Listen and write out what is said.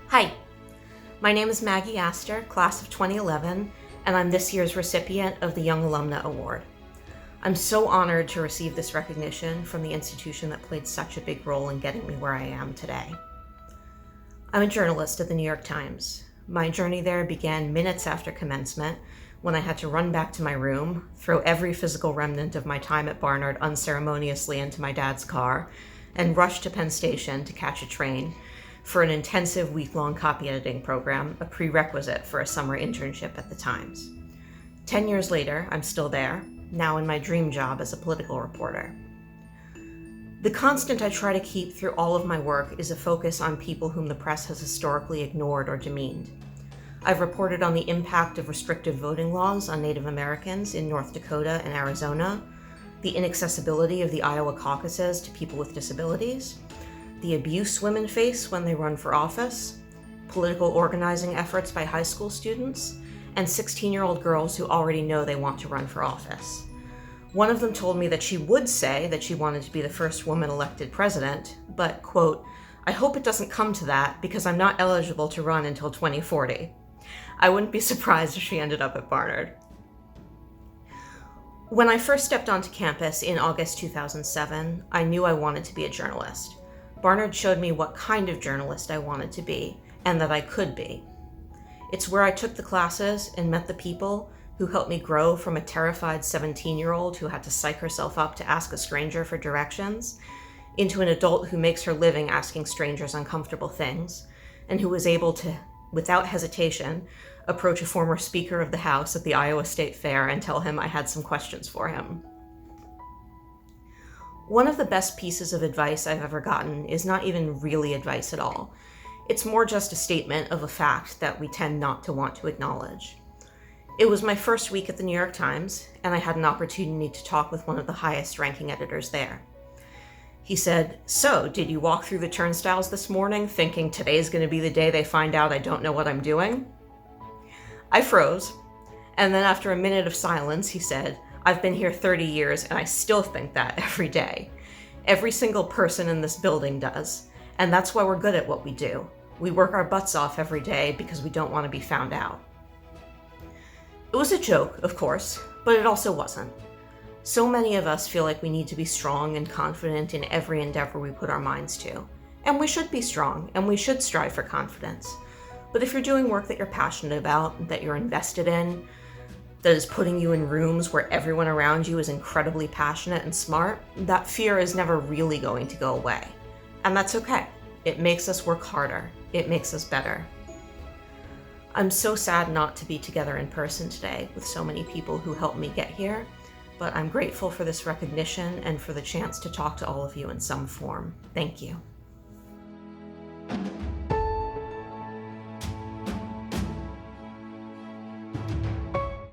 Hi, my name is Maggie Astor, class of 2011, and I'm this year's recipient of the Young Alumna Award. I'm so honored to receive this recognition from the institution that played such a big role in getting me where I am today. I'm a journalist at the New York Times. My journey there began minutes after commencement, when I had to run back to my room, throw every physical remnant of my time at Barnard unceremoniously into my dad's car, and rush to Penn Station to catch a train for an intensive week-long copy editing program, a prerequisite for a summer internship at the Times. 10 years later, I'm still there, now in my dream job as a political reporter. The constant I try to keep through all of my work is a focus on people whom the press has historically ignored or demeaned. I've reported on the impact of restrictive voting laws on Native Americans in North Dakota and Arizona, the inaccessibility of the Iowa caucuses to people with disabilities, the abuse women face when they run for office, political organizing efforts by high school students, and 16-year-old girls who already know they want to run for office. One of them told me that she would say that she wanted to be the first woman elected president, but, quote, "I hope it doesn't come to that because I'm not eligible to run until 2040. I wouldn't be surprised if she ended up at Barnard. When I first stepped onto campus in August 2007, I knew I wanted to be a journalist. Barnard showed me what kind of journalist I wanted to be, and that I could be. It's where I took the classes and met the people who helped me grow from a terrified 17-year-old who had to psych herself up to ask a stranger for directions, into an adult who makes her living asking strangers uncomfortable things, and who was able to, without hesitation, approach a former Speaker of the House at the Iowa State Fair and tell him I had some questions for him. One of the best pieces of advice I've ever gotten is not even really advice at all. It's more just a statement of a fact that we tend not to want to acknowledge. It was my first week at the New York Times, and I had an opportunity to talk with one of the highest-ranking editors there. He said, "So, did you walk through the turnstiles this morning thinking today's going to be the day they find out I don't know what I'm doing?" I froze, and then after a minute of silence, he said, "I've been here 30 years, and I still think that every day. Every single person in this building does, and that's why we're good at what we do. We work our butts off every day because we don't want to be found out." It was a joke, of course, but it also wasn't. So many of us feel like we need to be strong and confident in every endeavor we put our minds to. And we should be strong, and we should strive for confidence. But if you're doing work that you're passionate about, that you're invested in, that is putting you in rooms where everyone around you is incredibly passionate and smart, that fear is never really going to go away. And that's okay. It makes us work harder. It makes us better. I'm so sad not to be together in person today with so many people who helped me get here, but I'm grateful for this recognition and for the chance to talk to all of you in some form. Thank you.